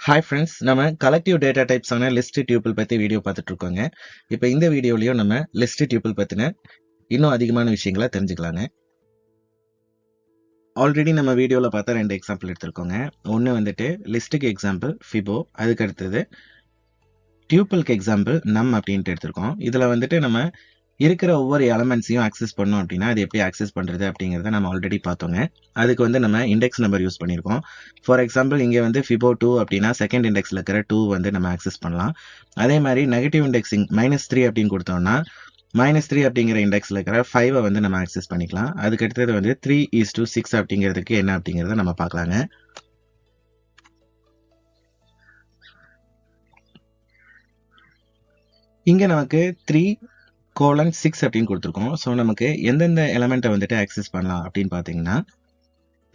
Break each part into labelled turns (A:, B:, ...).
A: Hi friends, நம்ம collective data டைப்ஸான list tuple பற்றி video பார்த்துட்டு இருக்கோங்க. இப்போ இந்த வீடியோலையும் நம்ம லிஸ்ட் டியூபிள் பற்றின இன்னும் அதிகமான விஷயங்களை தெரிஞ்சுக்கலாங்க. ஆல்ரெடி நம்ம வீடியோவில் பார்த்தா 2 எக்ஸாம்பிள் எடுத்திருக்கோங்க. ஒன்று வந்துட்டு லிஸ்ட்டுக்கு எக்ஸாம்பிள் ஃபிபோ, அதுக்கு அடுத்தது டியூபிளுக்கு எக்ஸாம்பிள் நம் அப்படின்ட்டு எடுத்திருக்கோம். இதில் வந்துட்டு நம்ம இருக்கிற ஒவ்வொரு எலமெண்ட்ஸையும் ஆக்சஸ் பண்ணோம் அப்படின்னா அது எப்படி ஆக்சஸ் பண்ணுறது அப்படிங்கிறத நம்ம ஆல்ரெடி பார்த்தோங்க. அதுக்கு வந்து நம்ம இண்டெக்ஸ் நம்பர் யூஸ் பண்ணியிருக்கோம். ஃபார் எக்ஸாம்பிள் இங்கே வந்து ஃபிபோ 2 அப்படின்னா செகண்ட் இண்டெக்ஸில் இருக்கிற 2 வந்து நம்ம ஆக்சஸ் பண்ணலாம். அதே மாதிரி நெகட்டிவ் இண்டெக்ஸிங் -3 அப்படின்னு கொடுத்தோம்னா -3 அப்படிங்கிற இண்டெக்ஸில் இருக்கிற 5 வந்து நம்ம ஆக்சஸ் பண்ணிக்கலாம். அதுக்கு அடுத்தது வந்து 3:6 அப்படிங்கிறதுக்கு என்ன அப்படிங்கிறத நம்ம பார்க்கலாங்க. இங்கே நமக்கு 3:6 அப்படின்னு கொடுத்துருக்கோம். ஸோ நமக்கு எந்தெந்த எலமெண்ட்டை வந்துட்டு ஆக்சஸ் பண்ணலாம் அப்படின்னு பார்த்தீங்கன்னா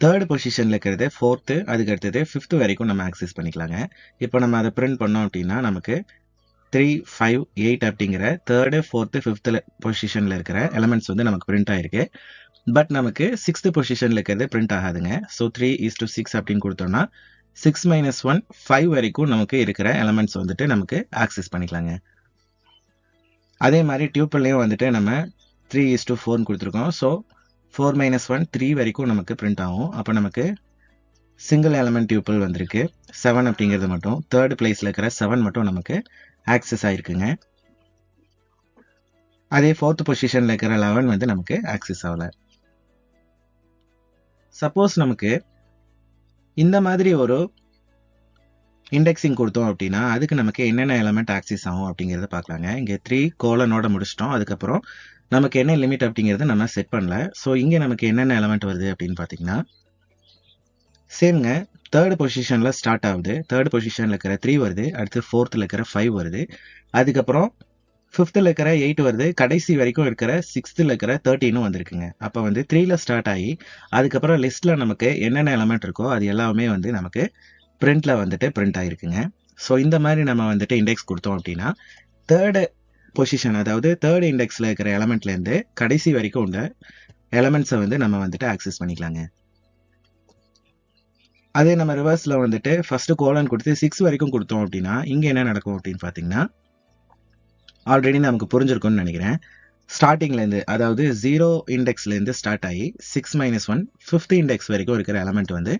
A: தேர்ட் பொசிஷனில் இருக்கிறது 4th, அதுக்கு அடுத்தது 5th வரைக்கும் நம்ம ஆக்சஸ் பண்ணிக்கலாங்க. இப்போ நம்ம அதை பிரிண்ட் பண்ணோம் அப்படின்னா நமக்கு 3, 5, 8 அப்படிங்கிற 3rd, 4th, 5th பொசிஷனில் இருக்கிற எலமெண்ட்ஸ் வந்து நமக்கு பிரிண்ட் ஆயிருக்கு. பட் நமக்கு 6th பொசிஷனில் இருக்கிறது பிரிண்ட் ஆகாதுங்க. ஸோ 3:6 அப்படின்னு கொடுத்தோம்னா 6 - 1 5 வரைக்கும் நமக்கு இருக்கிற எலமெண்ட்ஸ் வந்துட்டு நமக்கு ஆக்சஸ் பண்ணிக்கலாங்க. அதே மாதிரி டியூப்பிள்லையும் வந்துட்டு நம்ம 3:4 கொடுத்துருக்கோம். ஸோ 4 - 1 3 வரைக்கும் நமக்கு பிரிண்ட் ஆகும். அப்போ நமக்கு சிங்கிள் எலமெண்ட் டியூப்பிள் வந்திருக்கு 7 அப்படிங்கிறது மட்டும். தேர்ட் பிளேஸில் இருக்கிற 7 மட்டும் நமக்கு ஆக்சஸ் ஆயிருக்குங்க. அதே 4th பொசிஷனில் இருக்கிற 11 வந்து நமக்கு ஆக்சஸ் ஆகல. சப்போஸ் நமக்கு இந்த மாதிரி ஒரு இண்டெக்ஸிங் கொடுத்தோம் அப்படின்னா அதுக்கு நமக்கு என்னென்ன எலமெண்ட் ஆக்சஸ் ஆகும் அப்படிங்கிறத பார்க்கலாங்க. இங்கே 3 கோலனோட முடிச்சிட்டோம். அதுக்கப்புறம் நமக்கு என்ன லிமிட் அப்படிங்கிறத நம்ம செட் பண்ணல. ஸோ இங்கே நமக்கு என்னென்ன எலமெண்ட் வருது அப்படின்னு பார்த்தீங்கன்னா சேம்ங்க, தேர்ட் பொசிஷனில் ஸ்டார்ட் ஆகுது. தேர்ட் பொசிஷனில் இருக்கிற 3 வருது. அடுத்து 4th இருக்கிற 5 வருது. அதுக்கப்புறம் 5th இருக்கிற 8 வருது. கடைசி வரைக்கும் இருக்கிற 6th இருக்கிற 13 வந்திருக்குங்க. அப்போ வந்து 3ல ஸ்டார்ட் ஆகி அதுக்கப்புறம் லிஸ்ட்டில் நமக்கு என்னென்ன எலமெண்ட் இருக்கோ அது எல்லாமே வந்து நமக்கு பிரிண்ட்ல வந்துட்டு பிரிண்ட் ஆயிருக்குங்க. ஸோ இந்த மாதிரி நம்ம வந்துட்டு இண்டெக்ஸ் கொடுத்தோம் அப்படின்னா தேர்டு பொசிஷன், அதாவது தேர்ட் இண்டெக்ஸில் இருக்கிற எலமெண்ட்லேருந்து கடைசி வரைக்கும் உள்ள எலமெண்ட்ஸை வந்து நம்ம வந்துட்டு ஆக்சஸ் பண்ணிக்கலாங்க. அதே நம்ம ரிவர்ஸில் வந்துட்டு ஃபர்ஸ்ட் கோலன் கொடுத்து 6 வரைக்கும் கொடுத்தோம் அப்படின்னா இங்கே என்ன நடக்கும் அப்படின்னு பார்த்தீங்கன்னா ஆல்ரெடி நமக்கு புரிஞ்சிருக்கும்னு நினைக்கிறேன். ஸ்டார்டிங்லேருந்து, அதாவது 0 இண்டெக்ஸ்லேருந்து ஸ்டார்ட் ஆகி 6 - 1 5th இண்டெக்ஸ் வரைக்கும் இருக்கிற எலமெண்ட் வந்து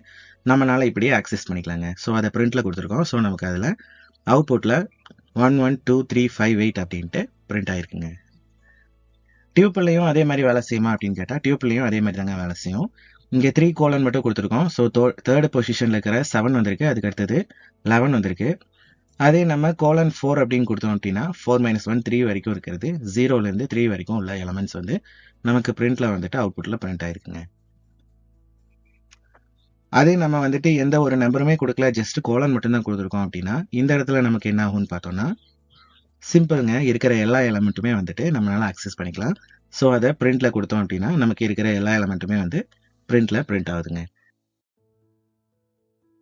A: நம்மளால இப்படியே ஆக்சஸ் பண்ணிக்கலாங்க. ஸோ அதை பிரிண்ட்டில் கொடுத்துருக்கோம். ஸோ நமக்கு அதில் அவுட்புட்டில் 1 1 2 3 5 8 அப்படின்ட்டு பிரிண்ட் ஆயிருக்குங்க. டியூப்பிள்லையும் அதே மாதிரி வேலை செய்யுமா அப்படின்னு கேட்டால் டியூப்பிள்லையும் அதே மாதிரி தாங்க வேலை செய்யும். இங்கே 3 கோலன் மட்டும் கொடுத்துருக்கோம். ஸோ தேர்ட் பொசிஷனில் இருக்கிற 7 வந்திருக்கு. அதுக்கு அடுத்தது 11 வந்திருக்கு. அதே நம்ம கோலன் 4 அப்படின்னு கொடுத்தோம் அப்படின்னா 4 - 1 3 வரைக்கும் இருக்கிறது 0லேருந்து 3 வரைக்கும் உள்ள எலமெண்ட்ஸ் வந்து நமக்கு பிரிண்ட்ல வந்துட்டு அவுட்புட்டில் பிரிண்ட் ஆயிருக்குங்க. அதே நம்ம வந்துட்டு எந்த ஒரு நம்பருமே கொடுக்கல, ஜஸ்ட் கோலன் மட்டும்தான் கொடுத்துருக்கோம் அப்படின்னா இந்த இடத்துல நமக்கு என்ன ஆகும்னு பார்த்தோம்னா சிம்பிளுங்க, இருக்கிற எல்லா எலமெண்ட்டுமே வந்துட்டு நம்மளால ஆக்சஸ் பண்ணிக்கலாம். ஸோ அதை பிரிண்ட்ல கொடுத்தோம் அப்படின்னா நமக்கு இருக்கிற எல்லா எலமெண்ட்டுமே வந்து பிரிண்ட்ல பிரிண்ட் ஆகுதுங்க.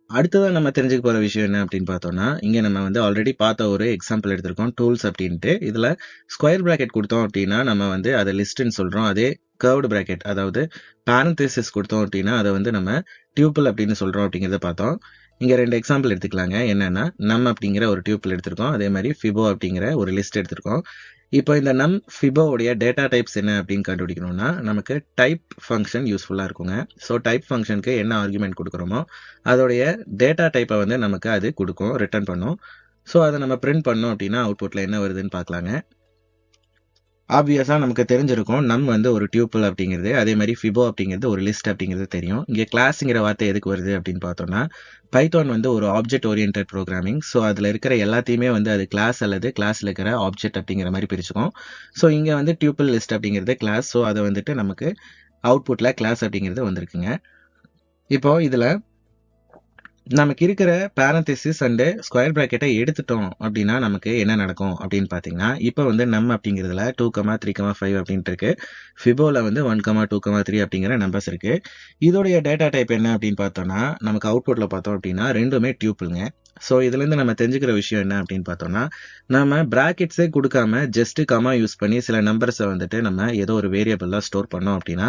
A: அடுத்ததான் நம்ம தெரிஞ்சுக்க போகிற விஷயம் என்ன அப்படின்னு பார்த்தோம்னா இங்கே நம்ம வந்து ஆல்ரெடி பார்த்த ஒரு எக்ஸாம்பிள் எடுத்திருக்கோம் டூல்ஸ் அப்படின்ட்டு. இதில் ஸ்கொயர் ப்ராக்கெட் கொடுத்தோம் அப்படின்னா நம்ம வந்து அதை லிஸ்ட்டுன்னு சொல்கிறோம். அதே கர்வ்டு ப்ராக்கெட், அதாவது பேரந்தசிஸ் கொடுத்தோம் அப்படின்னா அதை வந்து நம்ம டியூப்பிள் அப்படின்னு சொல்கிறோம் அப்படிங்கிறத பார்த்தோம். இங்கே 2 எக்ஸாம்பிள் எடுத்துக்கலாங்க. என்னென்னா நம் அப்படிங்கிற ஒரு டியூப்பிள் எடுத்திருக்கோம். அதே மாதிரி ஃபிபோ அப்படிங்கிற ஒரு லிஸ்ட் எடுத்திருக்கோம். இப்போ இந்த நம் ஃபிபோவுடைய டேட்டா டைப்ஸ் என்ன அப்படின்னு கண்டுபிடிக்கணும்னா நமக்கு டைப் ஃபங்க்ஷன் யூஸ்ஃபுல்லாக இருக்குங்க. ஸோ டைப் ஃபங்க்ஷனுக்கு என்ன ஆர்குமெண்ட் கொடுக்குறோமோ அதோடைய டேட்டா டைப்பை வந்து நமக்கு அது கொடுக்கும், ரிட்டர்ன் பண்ணும். ஸோ அதை நம்ம பிரிண்ட் பண்ணோம் அப்படின்னா அவுட்புட்டில் என்ன வருதுன்னு பார்க்கலாங்க. ஆப்வியஸாக நமக்கு தெரிஞ்சிருக்கும் நம் வந்து ஒரு டியூப்பிள் அப்படிங்கிறது, அதே மாதிரி ஃபிபோ அப்படிங்கிறது ஒரு லிஸ்ட் அப்படிங்கிறது தெரியும். இங்கே கிளாஸுங்கிற வார்த்தை எதுக்கு வருது அப்படின்னு பார்த்தோம்னா பைத்தான் வந்து ஒரு ஆப்ஜெக்ட் ஓரியன்டட் ப்ரோக்ராமிங். ஸோ அதில் இருக்கிற எல்லாத்தையுமே வந்து அது கிளாஸ் அல்லது கிளாஸில் இருக்கிற ஆப்ஜெக்ட் அப்படிங்கிற மாதிரி பிரிச்சுக்கும். ஸோ இங்கே வந்து டியூப்பிள் லிஸ்ட் அப்படிங்கிறது கிளாஸ். ஸோ அதை வந்துட்டு நமக்கு அவுட்புட்டில் கிளாஸ் அப்படிங்கிறது வந்திருக்குங்க. இப்போ இதில் நமக்கு இருக்கிற பேரந்தசிஸ் அண்டு ஸ்கொயர் ப்ராக்கெட்டை எடுத்துட்டோம் அப்படின்னா நமக்கு என்ன நடக்கும் அப்படின்னு பார்த்தீங்கன்னா இப்போ வந்து நம் அப்படிங்கிறதுல 2, 3, 5 அப்படின்ட்டு இருக்கு. ஃபிபோவில் வந்து 1, 2, 3 அப்படிங்கிற நம்பர்ஸ் இருக்கு. இதோடைய டேட்டா டைப் என்ன அப்படின்னு பார்த்தோம்னா நமக்கு அவுட்புட்டில் பார்த்தோம் அப்படின்னா ரெண்டுமே டியூப்பிள்ங்க. ஸோ இதுலேருந்து நம்ம தெரிஞ்சுக்கிற விஷயம் என்ன அப்படின்னு பார்த்தோம்னா நம்ம ப்ராக்கெட்ஸே கொடுக்காம ஜஸ்ட் கமா யூஸ் பண்ணி சில நம்பர்ஸை வந்துட்டு நம்ம ஏதோ ஒரு வேரியபிளாக ஸ்டோர் பண்ணோம் அப்படின்னா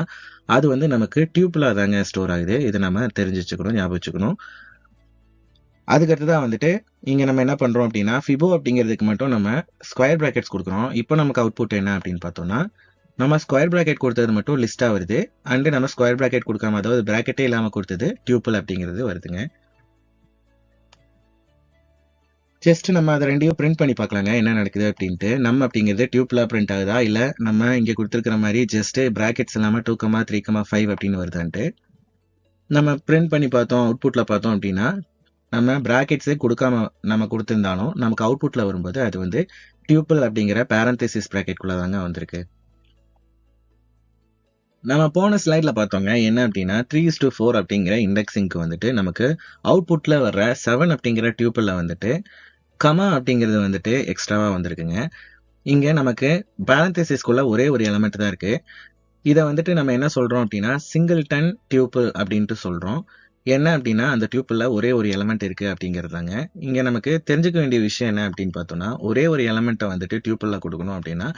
A: அது வந்து நமக்கு டியூப்பிளாக தாங்க ஸ்டோர் ஆகுது. இது நம்ம தெரிஞ்சு வச்சுக்கணும், ஞாபகம் வச்சுக்கணும். அதுக்கடுத்ததா வந்துட்டு இங்க நம்ம என்ன பண்றோம் அப்படின்னா ஃபிபோ அப்படிங்கிறதுக்கு மட்டும் நம்ம ஸ்கொயர் பிராக்கெட்ஸ் கொடுக்குறோம். இப்போ நமக்கு அவுட்புட் என்ன அப்படின்னு பார்த்தோம்னா நம்ம ஸ்கொயர் பிராக்கெட் கொடுத்தது மட்டும் லிஸ்டா வருது. அண்ட் நம்ம ஸ்கொயர் பிராக்கெட் கொடுக்காம அதாவது பிராக்கெட்டே இல்லாம கொடுத்தது டியூப்பிள் அப்படிங்கிறது வருதுங்க. ஜஸ்ட் நம்ம அதை ரெண்டையும் பிரிண்ட் பண்ணி பார்க்கலாங்க என்ன நடக்குது அப்படின்ட்டு. நம்ம அப்படிங்கிறது டியூப்ல பிரிண்ட் ஆகுதா இல்ல நம்ம இங்க கொடுத்துருக்கிற மாதிரி ஜஸ்ட் பிராக்கெட்ஸ் இல்லாம 2,3,5 அப்படின்னு வருதான்ட்டு நம்ம பிரிண்ட் பண்ணி பார்த்தோம். அவுட்புட்ல பார்த்தோம் அப்படின்னா நம்ம பிராக்கெட்ஸே கொடுக்காம நம்ம கொடுத்திருந்தாலும் நமக்கு அவுட்புட்ல வரும்போது அது வந்து டியூப்பிள் அப்படிங்கிற பேரந்தசிஸ் பிராக்கெட்குள்ள தாங்க வந்திருக்கு. நம்ம போன ஸ்லைட்ல பார்த்தோங்க என்ன அப்படின்னா 3:4 அப்படிங்கிற இண்டெக்ஸிங்க்கு வந்துட்டு நமக்கு அவுட்புட்ல வர்ற 7 அப்படிங்கிற டியூப்பிள்ல வந்துட்டு கமா அப்படிங்கிறது வந்துட்டு எக்ஸ்ட்ராவா வந்திருக்குங்க. இங்க நமக்கு பேரந்தசிஸ்குள்ள ஒரே ஒரு எலமெண்ட் தான் இருக்கு. இதை வந்துட்டு நம்ம என்ன சொல்றோம் அப்படின்னா சிங்கிள்டன் டியூப்பிள் அப்படின்ட்டு சொல்றோம். என்ன அப்படின்னா அந்த டியூப்பிள்ல ஒரே ஒரு எலமெண்ட் இருக்கு அப்படிங்கிறதாங்க. இங்க நமக்கு தெரிஞ்சுக்க வேண்டிய விஷயம் என்ன அப்படின்னு பார்த்தோம்னா ஒரே ஒரு எலமெண்ட்டை வந்துட்டு டியூப்பிள்ல கொடுக்கணும் அப்படின்னா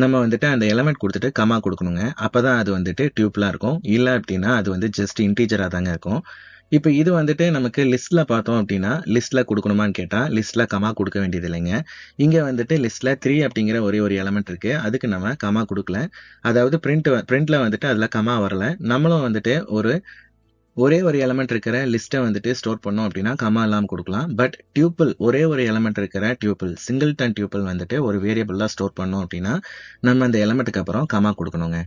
A: நம்ம வந்துட்டு அந்த எலமெண்ட் கொடுத்துட்டு கமா கொடுக்கணுங்க. அப்பதான் அது வந்துட்டு டியூப்பிளா இருக்கும். இல்லை அப்படின்னா அது வந்து ஜஸ்ட் இன்டீஜரா தாங்க இருக்கும். இப்போ இது வந்துட்டு நமக்கு லிஸ்ட்ல பார்த்தோம் அப்படின்னா லிஸ்ட்ல கொடுக்கணுமான்னு கேட்டா லிஸ்ட்ல கமா கொடுக்க வேண்டியது இல்லைங்க. இங்க வந்துட்டு லிஸ்ட்ல 3 அப்படிங்கிற ஒரே ஒரு எலமெண்ட் இருக்கு. அதுக்கு நம்ம கமா கொடுக்கல. அதாவது பிரிண்ட்ல வந்துட்டு அதுல கமா வரல. நம்மளும் வந்துட்டு ஒரே ஒரு எலமெண்ட் இருக்கிற லிஸ்ட்டை வந்துட்டு ஸ்டோர் பண்ணோம் அப்படின்னா கமா இல்லாமல் கொடுக்கலாம். பட் டியூப்பிள் ஒரே ஒரு எலமெண்ட் இருக்கிற டியூப்பிள் சிங்கிள்டன் டியூப்பிள் வந்துட்டு ஒரு வேரியபிள்லாம் ஸ்டோர் பண்ணோம் அப்படின்னா நம்ம அந்த எலமெண்ட்டுக்கு அப்புறம் கமா கொடுக்கணுங்க.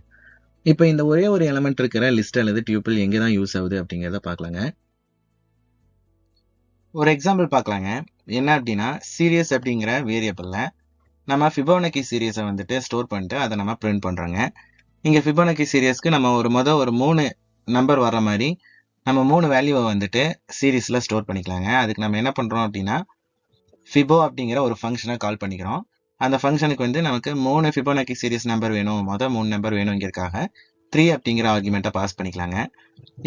A: இப்போ இந்த ஒரே ஒரு எலமெண்ட் இருக்கிற லிஸ்ட் அல்லது டியூப்பிள் எங்கே தான் யூஸ் ஆகுது அப்படிங்கிறத பார்க்கலாங்க. ஒரு எக்ஸாம்பிள் பார்க்கலாங்க. என்ன அப்படின்னா சீரியஸ் அப்படிங்கிற வேரியபிள்ல நம்ம ஃபிபோனக்கி சீரியஸை வந்துட்டு ஸ்டோர் பண்ணிட்டு அதை நம்ம பிரிண்ட் பண்றோங்க. இங்க ஃபிபோனக்கி சீரியஸ்க்கு நம்ம ஒரு 3 நம்பர் வர்ற மாதிரி நம்ம 3 வேல்யூவை வந்துட்டு சீரீஸ்ல ஸ்டோர் பண்ணிக்கலாங்க. அதுக்கு நம்ம என்ன பண்றோம் அப்படின்னா ஃபிபோ அப்படிங்கிற ஒரு ஃபங்க்ஷனை கால் பண்ணிக்கிறோம். அந்த ஃபங்க்ஷனுக்கு வந்து நமக்கு 3 ஃபிபோனக்கி சீரிஸ் நம்பர் வேணும், 3 நம்பர் வேணுங்கிறதுக்காக 3 அப்படிங்கிற ஆர்குமெண்ட்டை பாஸ் பண்ணிக்கலாங்க.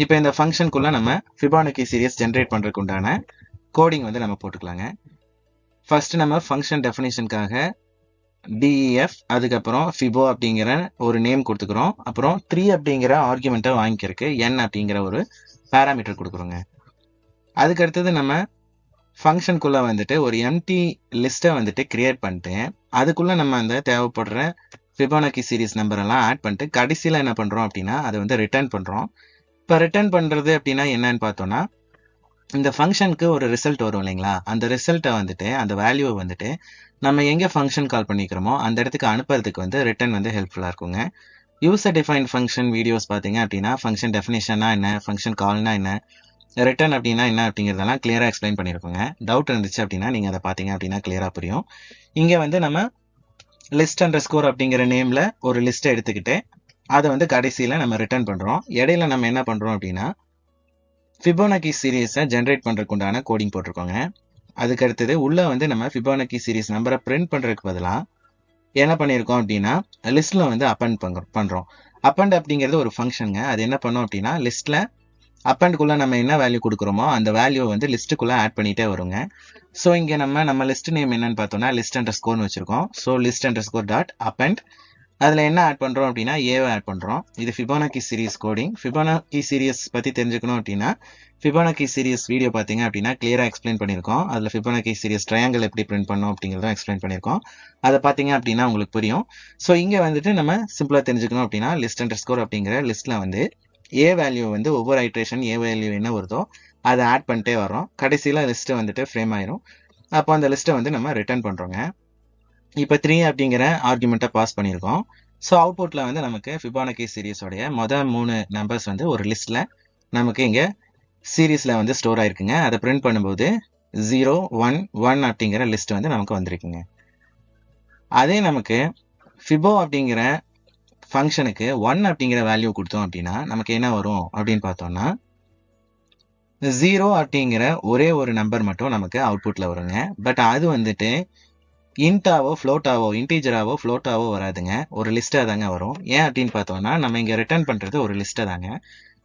A: இப்போ இந்த ஃபங்க்ஷனுக்குள்ள நம்ம ஃபிபோனக்கி சீரிஸ் ஜென்ரேட் பண்றதுக்கு உண்டான கோடிங் வந்து நம்ம போட்டுக்கலாங்க. ஃபர்ஸ்ட் நம்ம ஃபங்க்ஷன் டெஃபினிஷனுக்காக DEF அதுக்கப்புறம் ஃபிபோ அப்படிங்கிற ஒரு நேம் கொடுத்துக்கிறோம். அப்புறம் 3 அப்படிங்கிற ஆர்குமெண்ட்டை வாங்கிக்கிறதுக்கு n அப்படிங்கிற ஒரு பேராமீட்டர் கொடுக்குறோங்க. அதுக்கு அடுத்தது நம்ம ஃபங்க்ஷனுக்குள்ள வந்துட்டு ஒரு எம்டி லிஸ்ட்டை வந்துட்டு கிரியேட் பண்ணிட்டு அதுக்குள்ள நம்ம அந்த தேவைப்படுற ஃபிபோனக்கி சீரிஸ் நம்பர் எல்லாம் ஆட் பண்ணிட்டு கடைசியில் என்ன பண்றோம் அப்படின்னா அதை வந்து ரிட்டர்ன் பண்றோம். இப்போ ரிட்டர்ன் பண்றது அப்படின்னா என்னன்னு பார்த்தோம்னா இந்த ஃபங்க்ஷனுக்கு ஒரு ரிசல்ட் வரும் இல்லைங்களா, அந்த ரிசல்ட்டை வந்துட்டு அந்த வேல்யூவை வந்துட்டு நம்ம எங்கே ஃபங்க்ஷன் கால் பண்ணிக்கிறோமோ அந்த இடத்துக்கு அனுப்புறதுக்கு வந்து ரிட்டர்ன் வந்து ஹெல்ப்ஃபுல்லாக இருக்குங்க. யூசர் டிஃபைன் ஃபங்க்ஷன் வீடியோஸ் பார்த்தீங்க அப்படின்னா ஃபங்க்ஷன் டெஃபினேஷனா என்ன, ஃபங்க்ஷன் கால்னா என்ன, ரிட்டர்ன் அப்படின்னா என்ன அப்படிங்கிறதெல்லாம் கிளியராக எக்ஸ்பிளைன் பண்ணியிருக்கோங்க. டவுட் இருந்துச்சு அப்படின்னா நீங்கள் அதை பார்த்தீங்க அப்படின்னா கிளியராக புரியும். இங்கே வந்து நம்ம லிஸ்ட் அண்டர் ஸ்கோர் அப்படிங்கிற நேமில் ஒரு லிஸ்ட்டை எடுத்துக்கிட்டு அதை வந்து கடைசியில் நம்ம ரிட்டர்ன் பண்ணுறோம். இடையில நம்ம என்ன பண்ணுறோம் அப்படின்னா ஃபிபோனக்கி சீரீஸை ஜென்ரேட் பண்ணுறதுக்கு உண்டான கோடிங் போட்டிருக்கோங்க. அதுக்கு அடுத்தது உள்ள வந்து நம்ம ஃபிபோனக்கி சீரீஸ் நம்பரை பிரிண்ட் பண்ணுறதுக்கு பதிலாக என்ன பண்ணியிருக்கோம் அப்படின்னா லிஸ்ட்ல வந்து அப்பண்ட் பண்றோம். அப்பண்ட் அப்படிங்கிறது ஒரு ஃபங்க்ஷனுங்க. அது என்ன பண்ணோம் அப்படின்னா லிஸ்ட்ல அப்பண்ட்குள்ள நம்ம என்ன வேல்யூ கொடுக்குறோமோ அந்த வேல்யூ வந்து லிஸ்ட்டுக்குள்ள ஆட் பண்ணிட்டே வருங்க. ஸோ இங்கே நம்ம லிஸ்ட் நேம் என்னன்னு பார்த்தோம்னா லிஸ்ட் அண்டர் ஸ்கோர்னு வச்சிருக்கோம். So list under score dot append அதில் என்ன ஆட் பண்ணுறோம் அப்படின்னா ஏவை ஆட் பண்ணுறோம். இது ஃபிபோனக்கி சீரிஸ் கோடிங். ஃபிபோனக்கி சீரிஸ் பற்றி தெரிஞ்சுக்கணும் அப்படின்னா ஃபிபோனக்கி சீரிஸ் வீடியோ பார்த்தீங்க அப்படின்னா கிளியராக எக்ஸ்பிளைன் பண்ணியிருக்கோம். அதில் ஃபிபோனக்கி சீரிஸ் ட்ரையாங்கிள் எப்படி பிரிண்ட் பண்ணோம் அப்படிங்கிறதும் எக்ஸ்பிளைன் பண்ணியிருக்கோம். அதை பார்த்தீங்க அப்படின்னா உங்களுக்கு புரியும். ஸோ இங்கே வந்துட்டு நம்ம சிம்பிளாக தெரிஞ்சுக்கணும் அப்படின்னா லிஸ்ட் அண்டர் ஸ்கோர் அப்படிங்கிற லிஸ்ட்டில் வந்து ஏ வேல்யூ வந்து ஒவ்வொரு ஐட்ரேஷன் ஏ வேல்யூ என்ன வருதோ அதை ஆட் பண்ணிட்டே வரோம். கடைசியில் லிஸ்ட்டு வந்துட்டு ஃப்ரேம் ஆயிரும். அப்போ அந்த லிஸ்ட்டை வந்து நம்ம ரிட்டர்ன் பண்ணுறோங்க. இப்போ 3 அப்படிங்கிற ஆர்குமெண்ட்டை பாஸ் பண்ணியிருக்கோம். ஸோ அவுட்புட்டில் வந்து நமக்கு ஃபிபோனக்கி சீரிஸோடைய 3 நம்பர்ஸ் வந்து ஒரு லிஸ்ட்டில் நமக்கு இங்கே சீரீஸில் வந்து ஸ்டோர் ஆயிருக்குங்க. அதை பிரிண்ட் பண்ணும்போது 0, 1, 1 அப்படிங்கிற லிஸ்ட் வந்து நமக்கு வந்திருக்குங்க. அதே நமக்கு ஃபிபோ அப்படிங்கிற ஃபங்க்ஷனுக்கு 1 அப்படிங்கிற வேல்யூ கொடுத்தோம் அப்படின்னா நமக்கு என்ன வரும் அப்படின்னு பார்த்தோம்னா 0 அப்படிங்கிற ஒரே ஒரு நம்பர் மட்டும் நமக்கு அவுட்புட்டில் வருங்க. பட் அது வந்துட்டு இன்டாவோ ஃப்ளோட்டாவோ இன்டீஜராவோ ஃப்ளோட்டாவோ வராதுங்க, ஒரு லிஸ்ட்டாக தாங்க வரும். ஏன் அப்படின்னு பார்த்தோம்னா நம்ம இங்கே ரிட்டர்ன் பண்ணுறது ஒரு லிஸ்ட்டை தாங்க.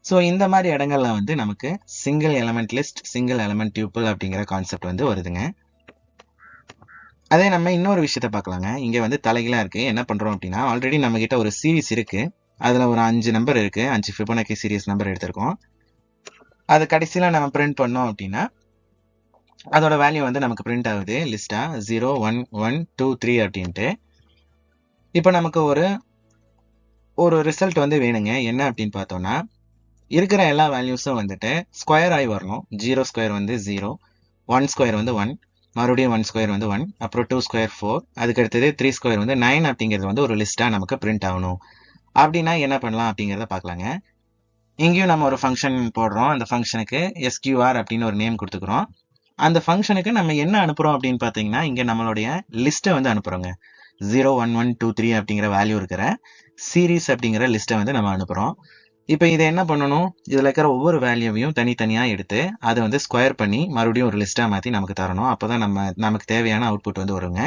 A: ஸோ இந்த மாதிரி இடங்கள்ல வந்து நமக்கு single element list single element tuple அப்படிங்கிற கான்செப்ட் வந்து வருதுங்க. அதே நம்ம இன்னொரு விஷயத்த பார்க்கலாங்க. இங்கே வந்து தலைகளாக இருக்கு. என்ன பண்ணுறோம் அப்படின்னா ஆல்ரெடி நம்ம கிட்ட ஒரு சீரிஸ் இருக்கு. அதில் ஒரு 5 நம்பர் இருக்கு. 5 ஃபிபோனக்கி சீரிஸ் நம்பர் எடுத்திருக்கோம். அது கடைசியில் நம்ம பிரிண்ட் பண்ணோம் அப்படின்னா அதோட வேல்யூ வந்து நமக்கு பிரிண்ட் ஆகுது லிஸ்டா 0 1 1 2 3 அப்படின்ட்டு. இப்போ நமக்கு ஒரு ரிசல்ட் வந்து வேணுங்க. என்ன அப்படின்னு பார்த்தோம்னா இருக்கிற எல்லா வேல்யூஸும் வந்துட்டு ஸ்கொயர் ஆகி வரணும். 0 ஸ்கொயர் வந்து 0, 1 ஸ்கொயர் வந்து 1, மறுபடியும் 1 ஸ்கொயர் வந்து 1, அப்புறம் 2 ஸ்கொயர் 4, அதுக்கு அடுத்தது 3 ஸ்கொயர் வந்து 9 அப்படிங்கிறது வந்து ஒரு லிஸ்டா நமக்கு பிரிண்ட் ஆகணும். அப்படின்னா என்ன பண்ணலாம் அப்படிங்கிறத பார்க்கலாங்க. இங்கேயும் நம்ம ஒரு ஃபங்க்ஷன் போடுறோம். அந்த ஃபங்க்ஷனுக்கு SQR அப்படின்னு ஒரு நேம் கொடுத்துக்கிறோம். அந்த ஃபங்க்ஷனுக்கு நம்ம என்ன அனுப்புறோம் அப்படின்னு பார்த்தீங்கன்னா இங்க நம்மளுடைய லிஸ்ட்டை வந்து அனுப்புறோங்க. 0 1 1 2 3 அப்படிங்கிற வேல்யூ இருக்கிற சீரீஸ் அப்படிங்கிற லிஸ்ட்டை வந்து நம்ம அனுப்புறோம். இப்போ இதை என்ன பண்ணணும், இதுல இருக்கிற ஒவ்வொரு வேல்யூவையும் தனித்தனியா எடுத்து அதை வந்து ஸ்கொயர் பண்ணி மறுபடியும் ஒரு லிஸ்டா மாத்தி நமக்கு தரணும். அப்பதான் நமக்கு தேவையான அவுட்புட் வந்து வருங்க.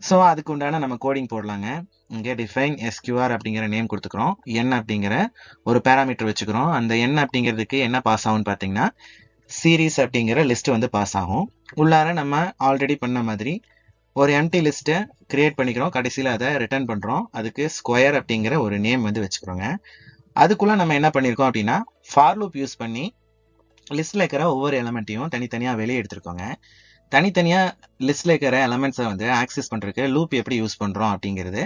A: ஸோ அதுக்கு உண்டான நம்ம கோடிங் போடலாங்க. இங்கே டிஃபைன் SQR அப்படிங்கிற நேம் கொடுத்துக்கிறோம். n அப்படிங்கிற ஒரு பேராமீட்டர் வச்சுக்கிறோம். அந்த n அப்படிங்கிறதுக்கு என்ன பாஸ் ஆகும்னு பார்த்தீங்கன்னா சீரீஸ் அப்படிங்கிற லிஸ்ட் வந்து பாஸ் ஆகும். உள்ளார நம்ம ஆல்ரெடி பண்ண மாதிரி ஒரு எம்டி லிஸ்ட்டை கிரியேட் பண்ணிக்கிறோம். கடைசியில் அதை ரிட்டர்ன் பண்ணுறோம். அதுக்கு ஸ்கொயர் அப்படிங்கிற ஒரு நேம் வந்து வச்சுக்கிறோங்க. அதுக்குள்ள நம்ம என்ன பண்ணியிருக்கோம் அப்படின்னா ஃபார் லூப் யூஸ் பண்ணி லிஸ்ட்ல இருக்கிற ஒவ்வொரு எலமெண்ட்டையும் தனித்தனியாக வெளியே எடுத்திருக்கோங்க. தனித்தனியாக லிஸ்ட்ல இருக்கிற எலமெண்ட்ஸை வந்து ஆக்சஸ் பண்ணுறதுக்கு லூப் எப்படி யூஸ் பண்ணுறோம் அப்படிங்கிறது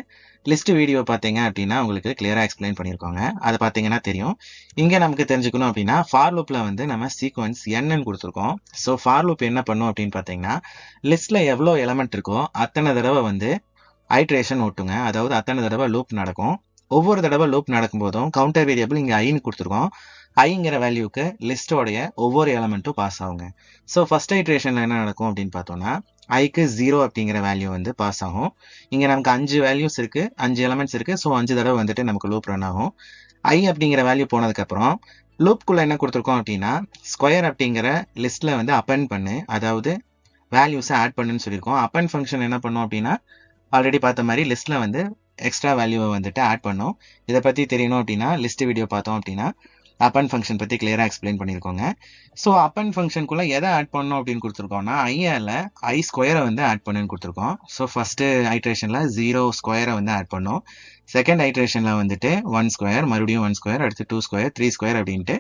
A: லிஸ்ட் வீடியோ பார்த்தீங்க அப்படின்னா உங்களுக்கு கிளியராக எக்ஸ்பிளைன் பண்ணியிருக்கோங்க. அதை பார்த்தீங்கன்னா தெரியும். இங்கே நமக்கு தெரிஞ்சுக்கணும் அப்படின்னா ஃபார் லூப்பில் வந்து நம்ம சீக்வன்ஸ் என்னன்னு கொடுத்துருக்கோம். ஸோ ஃபார் லூப் என்ன பண்ணும் அப்படின்னு பார்த்தீங்கன்னா லிஸ்ட்ல எவ்வளோ எலமெண்ட் இருக்கோ அத்தனை தடவை வந்து ஐட்ரேஷன் ஓட்டுங்க. அதாவது அத்தனை தடவை லூப் நடக்கும். ஒவ்வொரு தடவை லூப் நடக்கும் போதும் கவுண்டர் வேரியபிள் இங்கே ஐன்னு கொடுத்துருக்கோம். ஐங்கிற வேல்யூக்கு லிஸ்டோடைய ஒவ்வொரு எலமெண்ட்டும் பாஸ் ஆகுங்க. ஸோ ஃபர்ஸ்ட் ஐட்ரேஷன்ல என்ன நடக்கும் அப்படின்னு பார்த்தோம்னா ஐக்கு 0 அப்படிங்கிற வேல்யூ வந்து பாஸ் ஆகும். இங்கே நமக்கு 5 வேல்யூஸ் இருக்கு, 5 எலமெண்ட்ஸ் இருக்கு. ஸோ 5 தடவை வந்துட்டு நமக்கு லூப் ரன் ஆகும். ஐ அப்படிங்கிற வேல்யூ போனதுக்கப்புறம் லூப்குள்ள என்ன கொடுத்துருக்கோம் அப்படின்னா ஸ்கொயர் அப்படிங்கிற லிஸ்ட்ல வந்து அப்பெண்ட் பண்ணு, அதாவது வேல்யூஸை ஆட் பண்ணுன்னு சொல்லியிருக்கோம். அப்பெண்ட் ஃபங்க்ஷன் என்ன பண்ணும் அப்படின்னா ஆல்ரெடி பார்த்த மாதிரி லிஸ்ட்ல வந்து எக்ஸ்ட்ரா வேல்யூவை வந்துட்டு ஆட் பண்ணும். இதை பற்றி தெரியணும் அப்படின்னா லிஸ்ட் வீடியோ பார்த்தோம் அப்படின்னா அப்பன் ஃபங்க்ஷன் பற்றி கிளியராக எக்ஸ்பிளைன் பண்ணியிருக்கோங்க. ஸோ அப்பன் ஃபங்க்ஷனுக்குள்ளே எதை ஆட் பண்ணணும் அப்படின்னு கொடுத்துருக்கோம்னா ஐயால ஐ ஸ்கொயரை வந்து ஆட் பண்ணுன்னு கொடுத்துருக்கோம். ஸோ ஃபஸ்ட்டு ஐட்ரேஷனில் 0 ஸ்கொயரை வந்து ஆட் பண்ணோம். செகண்ட் ஐட்ரேஷனில் வந்துட்டு 1 ஸ்கொயர், மறுபடியும் 1 ஸ்கொயர், அடுத்து 2 ஸ்கொயர், 3 ஸ்கொயர் அப்படின்ட்டு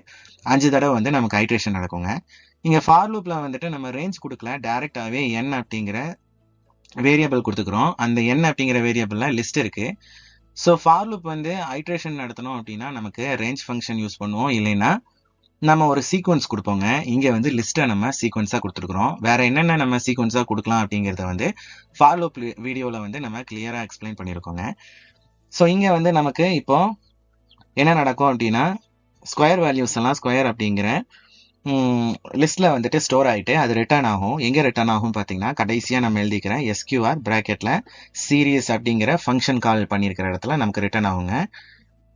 A: 5 தடவை வந்து நமக்கு ஐட்ரேஷன் நடக்குங்க. இங்கே ஃபார் லூப்பில் வந்துட்டு நம்ம ரேஞ்ச் கொடுக்கல, டேரெக்டாகவே n அப்படிங்கிற வேரியபிள் கொடுத்துக்கிறோம். அந்த n அப்படிங்கிற வேரியபிளில் லிஸ்ட் இருக்கு. ஸோ ஃபார் லூப் வந்து ஐட்ரேஷன் நடத்தணும் அப்படின்னா நமக்கு ரேஞ்ச் ஃபங்க்ஷன் யூஸ் பண்ணுவோம். இல்லைன்னா நம்ம ஒரு சீக்வன்ஸ் கொடுப்போங்க. இங்கே வந்து லிஸ்ட்டை நம்ம சீக்வன்ஸாக கொடுத்துருக்குறோம். வேற என்னென்ன நம்ம சீக்வன்ஸாக கொடுக்கலாம் அப்படிங்கிறத வந்து ஃபார் லூப் வீடியோவில் வந்து நம்ம கிளியராக எக்ஸ்பிளைன் பண்ணியிருக்கோங்க. ஸோ இங்கே வந்து நமக்கு இப்போ என்ன நடக்கும் அப்படின்னா ஸ்கொயர் வேல்யூஸ் எல்லாம் ஸ்கொயர் அப்படிங்கிற லிஸ்ட்ல வந்துட்டு ஸ்டோர் ஆகிட்டு அது ரிட்டர்ன் ஆகும். எங்கே ரிட்டர்ன் ஆகும் பார்த்தீங்கன்னா கடைசியாக நம்ம எழுதிக்கிற SQR ப்ராக்கெட்டில் சீரியஸ் அப்படிங்கிற ஃபங்க்ஷன் கால் பண்ணியிருக்கிற இடத்துல நமக்கு ரிட்டர்ன் ஆகுங்க.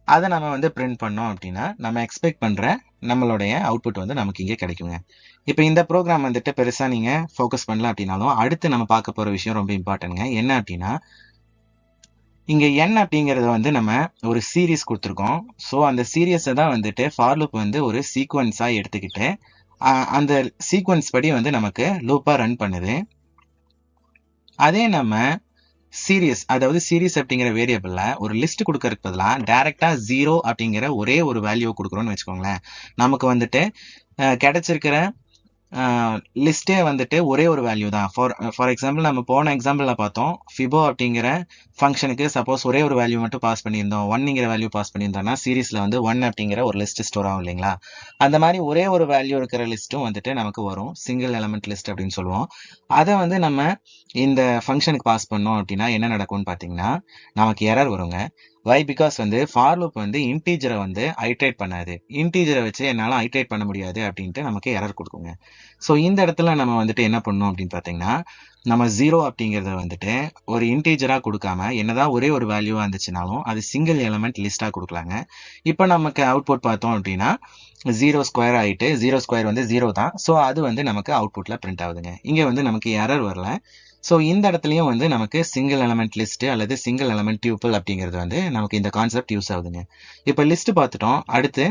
A: அதை நம்ம வந்து பிரிண்ட் பண்ணோம் அப்படின்னா நம்ம எக்ஸ்பெக்ட் பண்ணுற நம்மளுடைய அவுட்புட் வந்து நமக்கு இங்கே கிடைக்குங்க. இப்போ இந்த ப்ரோக்ராம் வந்துட்டு பெருசாக நீங்கள் ஃபோக்கஸ் பண்ணல அப்படின்னாலும் அடுத்து நம்ம பார்க்க போகிற விஷயம் ரொம்ப இம்பார்ட்டன்ட்ங்க. என்ன அப்படின்னா இங்கே n அப்படிங்கிறத வந்து நம்ம ஒரு சீரீஸ் கொடுத்துருக்கோம். ஸோ அந்த சீரியஸை தான் வந்துட்டு ஃபார் லூப் வந்து ஒரு சீக்வன்ஸாக எடுத்துக்கிட்டு அந்த சீக்வன்ஸ் படி வந்து நமக்கு லூப்பாக ரன் பண்ணுது. அதே நம்ம சீரியஸ், அதாவது சீரியஸ் அப்படிங்கிற வேரியபிள்ல ஒரு லிஸ்ட் கொடுக்கறதுக்கு பதிலாக டைரக்டா 0 அப்படிங்கிற ஒரே ஒரு வேல்யூ கொடுக்குறோம்னு வச்சுக்கோங்களேன். நமக்கு வந்துட்டு கிடைச்சிருக்கிற லிஸ்டே வந்துட்டு ஒரே ஒரு வேல்யூ தான். ஃபார் எக்ஸாம்பிள் நம்ம போன எக்ஸாம்பிள்ல பார்த்தோம், ஃபிபோ அப்படிங்கிற ஃபங்க்ஷனுக்கு சப்போஸ் ஒரே ஒரு வேல்யூ மட்டும் பாஸ் பண்ணியிருந்தோம், 1ங்கிற வேல்யூ பாஸ் பண்ணியிருந்தோம்னா சீரீஸ்ல வந்து 1 அப்படிங்கிற ஒரு லிஸ்ட் ஸ்டோர் ஆகும் இல்லைங்களா. அந்த மாதிரி ஒரே ஒரு வேல்யூ இருக்கிற லிஸ்ட்டும் வந்துட்டு நமக்கு வரும், சிங்கிள் எலமெண்ட் லிஸ்ட் அப்படின்னு சொல்லுவோம். அதை வந்து நம்ம இந்த ஃபங்க்ஷனுக்கு பாஸ் பண்ணோம் அப்படின்னா என்ன நடக்கும்னு பார்த்தீங்கன்னா நமக்கு எரர் வருங்க. வை? பிகாஸ் வந்து ஃபார் லூப் வந்து இன்டீஜரை வந்து ஐட்ரேட் பண்ணாது. இன்டீஜரை வச்சு என்னால் ஐட்ரேட் பண்ண முடியாது அப்படின்ட்டு நமக்கு எரர் கொடுக்குங்க. ஸோ இந்த இடத்துல நம்ம வந்துட்டு என்ன பண்ணணும் அப்படின்னு பார்த்தீங்கன்னா நம்ம 0 அப்படிங்கிறத வந்துட்டு ஒரு இன்டீஜராக கொடுக்காம என்னதான் ஒரே ஒரு வேல்யூவாக இருந்துச்சுனாலும் அது சிங்கிள் எலமெண்ட் லிஸ்ட்டாக கொடுக்கலாங்க. இப்போ நமக்கு அவுட்புட் பார்த்தோம் அப்படின்னா 0 ஸ்கொயர் ஆகிட்டு 0 ஸ்கொயர் வந்து 0 தான். ஸோ அது வந்து நமக்கு அவுட்புட்ல பிரிண்ட் ஆகுதுங்க. இங்கே வந்து நமக்கு எரர் வரல. ஸோ இந்த இடத்துலையும் வந்து நமக்கு சிங்கிள் எலமெண்ட் லிஸ்ட் அல்லது சிங்கிள் எலமெண்ட் டியூபிள் அப்படிங்கிறது வந்து நமக்கு இந்த கான்செப்ட் யூஸ் ஆகுதுங்க. இப்போ லிஸ்ட் பார்த்துட்டோம், அடுத்து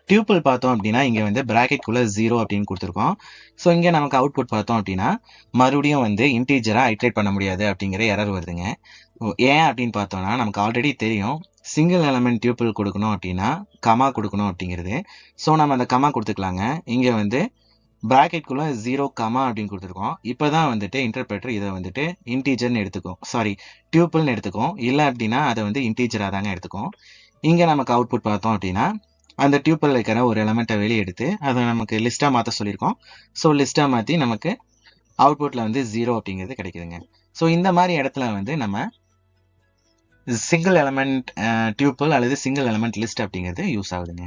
A: டியூபிள் பார்த்தோம் அப்படின்னா இங்கே வந்து பிராக்கெட்குள்ள 0 அப்படின்னு கொடுத்துருக்கோம். ஸோ இங்கே நமக்கு அவுட்புட் பார்த்தோம் அப்படின்னா மறுபடியும் வந்து இன்டீஜராக ஐட்ரேட் பண்ண முடியாது அப்படிங்கிற எரர் வருதுங்க. ஏன் அப்படின்னு பார்த்தோம்னா நமக்கு ஆல்ரெடி தெரியும் சிங்கிள் எலமெண்ட் டியூபிள் கொடுக்கணும் அப்படின்னா கமா கொடுக்கணும் அப்படிங்கிறது. ஸோ நம்ம அந்த கமா கொடுத்துக்கலாங்க. இங்கே வந்து பிராக்கெட்குள்ள 0 கமா அப்படின்னு கொடுத்துருக்கோம். இப்போதான் வந்துட்டு இன்டர்பிரட்டர் இதை வந்துட்டு இன்டீஜர்னு எடுத்துக்கும், சாரி டியூப்பிள்னு எடுத்துக்கும். இல்லை அப்படின்னா அதை வந்து இன்டீஜராக தாங்க எடுத்துக்கும். இங்கே நமக்கு அவுட்புட் பார்த்தோம் அப்படின்னா அந்த டியூப்பிள் இருக்கிற ஒரு எலமெண்ட்டை வெளியே எடுத்து அதை நமக்கு லிஸ்ட்டாக மாற்ற சொல்லியிருக்கோம். ஸோ லிஸ்ட்டாக மாற்றி நமக்கு அவுட்புட்டில் வந்து 0 அப்படிங்கிறது கிடைக்குதுங்க. ஸோ இந்த மாதிரி இடத்துல வந்து நம்ம சிங்கிள் எலமெண்ட் டியூப்பிள் அல்லது சிங்கிள் எலமெண்ட் லிஸ்ட் அப்படிங்கிறது யூஸ் ஆகுதுங்க.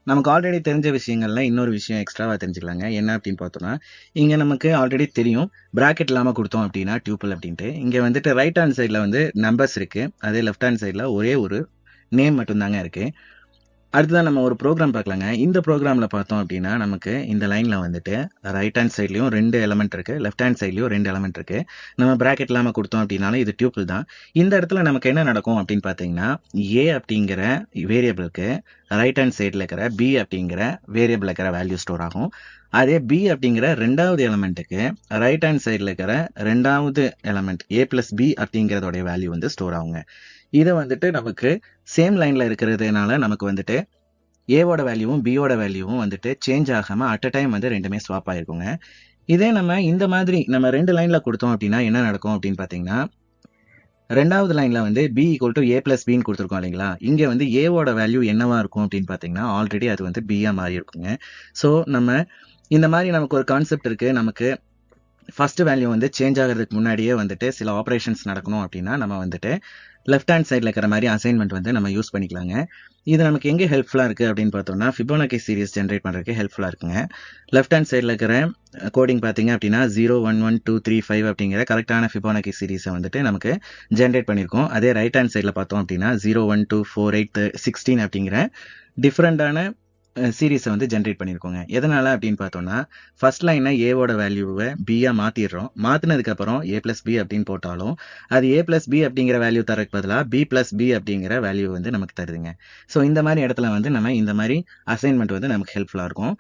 A: நமக்கு ஆல்ரெடி தெரிஞ்ச விஷயங்கள்ல இன்னொரு விஷயம் எக்ஸ்ட்ராவா தெரிஞ்சுக்கலாங்க. என்ன அப்படின்னு பார்த்தோம்னா, இங்க நமக்கு ஆல்ரெடி தெரியும் பிராக்கெட் இல்லாம கொடுத்தோம் அப்படின்னா டியூப்பிள் அப்படின்ட்டு. இங்க வந்துட்டு ரைட் ஹேண்ட் சைட்ல வந்து நம்பர்ஸ் இருக்கு, அதே லெஃப்ட் ஹேண்ட் சைட்ல ஒரே ஒரு நேம் மட்டும்தாங்க இருக்கு. அடுத்ததான் நம்ம ஒரு ப்ரோக்ராம் பார்க்கலாங்க. இந்த ப்ரோக்ராம்ல பார்த்தோம் அப்படின்னா நமக்கு இந்த லைன்ல வந்துட்டு ரைட் ஹேண்ட் சைட்லயும் 2 எலமெண்ட் இருக்கு, லெஃப்ட் ஹேண்ட் சைட்லயும் 2 எலமெண்ட் இருக்கு. நம்ம பிராக்கெட் இல்லாம கொடுத்தோம் அப்படின்னாலும் இது டியூப்பிள் தான். இந்த இடத்துல நமக்கு என்ன நடக்கும் அப்படின்னு பார்த்தீங்கன்னா, ஏ அப்படிங்கிற வேரியபிளுக்கு ரைட் ஹேண்ட் சைட்ல இருக்கிற பி அப்படிங்கிற வேரியபிள் இருக்கிற வேல்யூ ஸ்டோர் ஆகும். அதே பி அப்படிங்கிற ரெண்டாவது எலமெண்ட்டுக்கு ரைட் ஹேண்ட் சைட்ல இருக்கிற ரெண்டாவது எலமெண்ட் ஏ பிளஸ் பி அப்படிங்கிறதோடைய வேல்யூ வந்து ஸ்டோர் ஆகுங்க. இதை வந்துட்டு நமக்கு சேம் லைன்ல இருக்கிறதுனால நமக்கு வந்துட்டு ஏவோட வேல்யூவும் பியோட வேல்யூவும் வந்துட்டு சேஞ்ச் ஆகாம அட் அ டைம் வந்து ரெண்டுமே ஸ்வாப் ஆயிருக்குங்க. இதே நம்ம இந்த மாதிரி நம்ம 2 லைன்ல கொடுத்தோம் அப்படின்னா என்ன நடக்கும் அப்படின்னு பார்த்தீங்கன்னா, ரெண்டாவது லைன்ல வந்து B equal to A plus பின்னு கொடுத்துருக்கோம் இல்லைங்களா, இங்க வந்து ஏவோட வேல்யூ என்னவா இருக்கும் அப்படின்னு பார்த்தீங்கன்னா ஆல்ரெடி அது வந்து பியா மாறி இருக்குங்க. ஸோ நம்ம இந்த மாதிரி நமக்கு ஒரு கான்செப்ட் இருக்கு. நமக்கு ஃபர்ஸ்ட் வேல்யூ வந்து சேஞ்ச் ஆகிறதுக்கு முன்னாடியே வந்துட்டு சில ஆப்ரேஷன்ஸ் நடக்கணும் அப்படின்னா நம்ம வந்துட்டு லெஃப்ட் ஹேண்ட் சைடில் இருக்கிற மாதிரி அசைன்மெண்ட் வந்து நம்ம யூஸ் பண்ணிக்கலாங்க. இது நமக்கு எங்கே ஹெல்ப்ஃபுல்லாக இருக்குது அப்படின்னு பார்த்தோம்னா ஃபிபோனாக்கி சீரிஸ் ஜென்ரேட் பண்ணுறதுக்கு ஹெல்ப்ஃபுல்லாக இருக்குங்க. லெஃப்ட் ஹேண்ட் சைடில் இருக்கிற கோடிங் பார்த்தீங்க அப்படின்னா 0 1 1 2 3 5 அப்படிங்கிற கரெக்டான ஃபிபோனாக்கி சீரிஸை வந்துட்டு நமக்கு ஜென்ரேட் பண்ணியிருக்கோம். அதே ரைட் ஹேண்ட் சைடில் பார்த்தோம் அப்படின்னா 0 1 2 4 8 16 அப்படிங்கிற டிஃப்ரெண்டான சீரீஸை வந்து ஜென்ரேட் பண்ணியிருக்கோங்க. எதனால அப்படின்னு பார்த்தோம்னா ஃபர்ஸ்ட் லைனை ஏவோட வேல்யூவை பியா மாற்றிடுறோம். மாற்றினதுக்கப்புறம் ஏ பிளஸ் பி அப்படின்னு போட்டாலும் அது ஏ பிளஸ் பி அப்படிங்கிற வேல்யூ தரக்கு பதிலாக பி பிளஸ் பி அப்படிங்கிற வேல்யூ வந்து நமக்கு தருதுங்க. ஸோ இந்த மாதிரி இடத்துல வந்து நம்ம இந்த மாதிரி அசைன்மெண்ட் வந்து நமக்கு ஹெல்ப்ஃபுல்லாக இருக்கும்.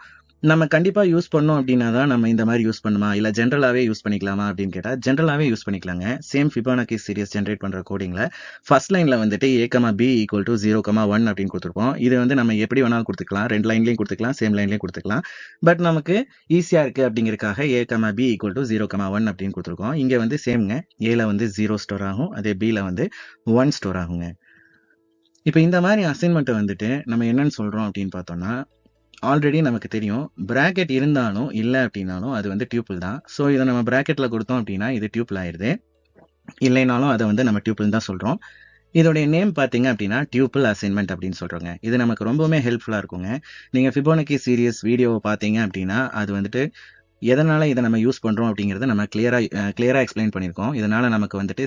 A: நம்ம கண்டிப்பாக யூஸ் பண்ணோம் அப்படின்னா தான் நம்ம இந்த மாதிரி யூஸ் பண்ணுமா இல்லை ஜென்ரலாகவே யூஸ் பண்ணிக்கலாமா அப்படின்னு கேட்டால் ஜென்ரலாகவே யூஸ் பண்ணிக்கலாங்க. சேம் ஃபிபோனாக்கி சீரிஸ் ஜென்ரேட் பண்ணுற கோடிங்கில் ஃபர்ஸ்ட் லைனில் வந்துட்டு ஏ கமா பி ஈக்குவல் டு 0 1 அப்படின்னு கொடுத்துருப்போம். இது வந்து நம்ம எப்படி வேணாலும் கொடுத்துக்கலாம், 2 லைன்லையும் கொடுத்துக்கலாம், சேம் லைன்லையும் கொடுத்துக்கலாம். பட் நமக்கு ஈஸியாக இருக்குது அப்படிங்கிறதுக்காக ஏ கமா பி ஈக்குவல் டு 0 1 அப்படின்னு கொடுத்துருக்கோம். இங்கே வந்து சேம்ங்க, ஏல வந்து 0 ஸ்டோர் ஆகும், அதே பியில் வந்து 1 ஸ்டோர் ஆகுங்க. இப்போ இந்த மாதிரி அசைன்மெண்ட்டை வந்துட்டு நம்ம என்னன்னு சொல்கிறோம் அப்படின்னு பார்த்தோம்னா ஆல்ரெடி நமக்கு தெரியும் பிராக்கெட் இருந்தாலும் இல்லை அப்படின்னாலும் அது வந்து டியூப்பிள் தான். ஸோ இதை நம்ம பிராக்கெட்டில் கொடுத்தோம் அப்படின்னா இது டியூப்பிள் ஆயிடுது, இல்லைனாலும் அதை வந்து நம்ம டியூப்பிள் தான் சொல்கிறோம். இதோடைய நேம் பார்த்தீங்க அப்படின்னா டியூப்பிள் அசைன்மெண்ட் அப்படின்னு சொல்கிறோங்க. இது நமக்கு ரொம்பவுமே ஹெல்ப்ஃபுல்லாக இருக்குங்க. நீங்கள் ஃபிபோனாக்கி சீரிஸ் வீடியோவை பார்த்தீங்க அப்படின்னா அது வந்துட்டு எதனால் இதை நம்ம யூஸ் பண்ணுறோம் அப்படிங்கிறத நம்ம கிளியராக எக்ஸ்பிளைன் பண்ணியிருக்கோம். இதனால் நமக்கு வந்துட்டு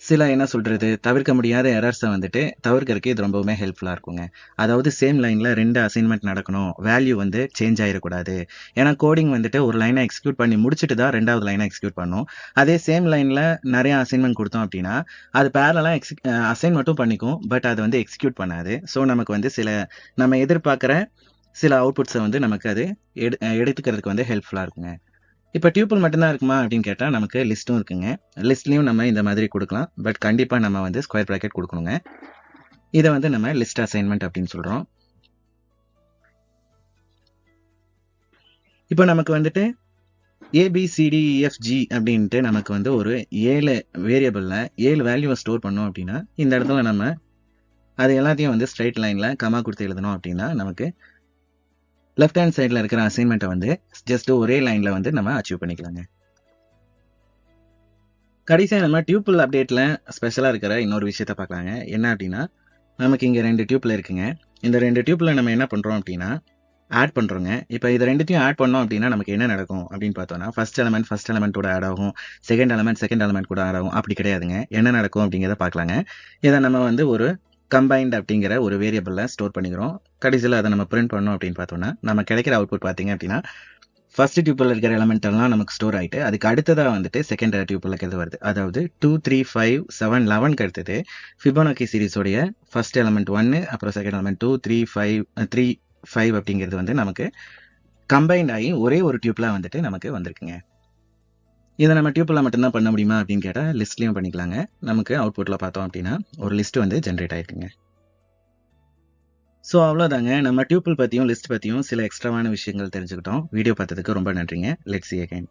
A: சில என்ன சொல்கிறது தவிர்க்க முடியாத எரர்ஸை வந்துட்டு தவிர்க்கறதுக்கு இது ரொம்பவுமே ஹெல்ப்ஃபுல்லாக இருக்குங்க. அதாவது சேம் லைனில் 2 அசைன்மெண்ட் நடக்கணும், வேல்யூ வந்து சேஞ்ச் ஆகிடக்கூடாது. ஏன்னா கோடிங் வந்துட்டு ஒரு லைனை எக்ஸிக்யூட் பண்ணி முடிச்சுட்டு தான் ரெண்டாவது லைனை எக்ஸிக்யூட் பண்ணும். அதே சேம் லைனில் நிறைய அசைன்மெண்ட் கொடுத்தோம் அப்படின்னா அது பேரலாக அசைன் மட்டும் பண்ணிக்கும், பட் அது வந்து எக்ஸிக்யூட் பண்ணாது. ஸோ நமக்கு வந்து நம்ம எதிர்பார்க்குற சில அவுட்புட்ஸை வந்து நமக்கு அது எடுத்துக்கிறதுக்கு வந்து ஹெல்ப்ஃபுல்லாக இருக்குங்க. இப்போ டியூப்பிள் மட்டும்தான் இருக்குமா அப்படின்னு கேட்டால் நமக்கு லிஸ்ட்டும் இருக்குங்க. லிஸ்ட்லையும் நம்ம இந்த மாதிரி கொடுக்கலாம், பட் கண்டிப்பாக நம்ம வந்து ஸ்கொயர் ப்ராக்கெட் கொடுக்கணுங்க. இதை வந்து நம்ம லிஸ்ட் அசைன்மெண்ட் அப்படின்னு சொல்கிறோம். இப்போ நமக்கு வந்துட்டு ABCDEFG அப்படின்ட்டு நமக்கு வந்து ஒரு 7 வேரியபிளில் 7 வேல்யூவை ஸ்டோர் பண்ணோம் அப்படின்னா இந்த இடத்துல நம்ம அது எல்லாத்தையும் வந்து ஸ்ட்ரைட் லைனில் கமா கொடுத்து எழுதணும் அப்படின்னா நமக்கு லெஃப்ட் ஹேண்ட் சைடில் இருக்கிற அசைன்மெண்ட்டை வந்து ஜஸ்ட் ஒரே லைனில் வந்து நம்ம அச்சீவ் பண்ணிக்கலாங்க. கடைசியாக நம்ம டியூப்பிள் அப்டேட்டில் ஸ்பெஷலாக இருக்கிற இன்னொரு விஷயத்த பார்க்கலாங்க. என்ன அப்படின்னா நமக்கு இங்கே 2 டியூப்பிள் இருக்குங்க. இந்த 2 டியூப்பில் நம்ம என்ன பண்ணுறோம் அப்படின்னா ஆட் பண்ணுறோங்க. இப்போ இது ரெண்டுத்தையும் ஆட் பண்ணோம் அப்படின்னா நமக்கு என்ன நடக்கும் அப்படின்னு பார்த்தோம்னா ஃபர்ஸ்ட் எலமெண்ட்டோட ஆட் ஆகும், செகண்ட் எலமெண்ட் கூட ஆட் ஆகும். அப்படி கிடையாதுங்க. என்ன நடக்கும் அப்படிங்கிறத பார்க்கலாங்க. இதை நம்ம வந்து ஒரு கம்பைன்ட் அப்படிங்கிற ஒரு வேரியபிளில் ஸ்டோர் பண்ணிக்கிறோம். கடைசியில் அதை நம்ம பிரிண்ட் பண்ணோம் அப்படின்னு பார்த்தோம்னா நம்ம கிடைக்கிற அவுட்புட் பார்த்தீங்க அப்படின்னா ஃபர்ஸ்ட் டியூப்பில் இருக்கிற எலமெண்ட் எல்லாம் நமக்கு ஸ்டோர் ஆகிட்டு அதுக்கு அடுத்ததாக வந்துட்டு செகண்ட் டியூப்பில் இருக்கிறது வருது. அதாவது 2 3 5 7 11க்கு அடுத்தது ஃபிபோனாக்கி சீரிஸோடைய ஃபர்ஸ்ட் எலமெண்ட் 1, அப்புறம் செகண்ட் எலமெண்ட் 2 3 5 அப்படிங்கிறது வந்து நமக்கு கம்பைன்ட் ஆகி ஒரே ஒரு டியூப்பில் வந்துட்டு நமக்கு வந்திருக்குங்க. இதை நம்ம டியூப்பில் மட்டும்தான் பண்ண முடியுமா அப்படின்னு கேட்டால் லிஸ்ட்லையும் பண்ணிக்கலாங்க. நமக்கு அவுட்புட்டில் பார்த்தோம் அப்படின்னா ஒரு லிஸ்ட் வந்து ஜென்ரேட் ஆயிருக்குங்க. ஸோ அவ்வளோதாங்க. நம்ம டியூப்பிள் பத்தியும், லிஸ்ட் பத்தியும் சில எக்ஸ்ட்ராவான விஷயங்கள் தெரிஞ்சுக்கிட்டோம். வீடியோ பார்த்ததுக்கு ரொம்ப நன்றிங்க. Let's see again.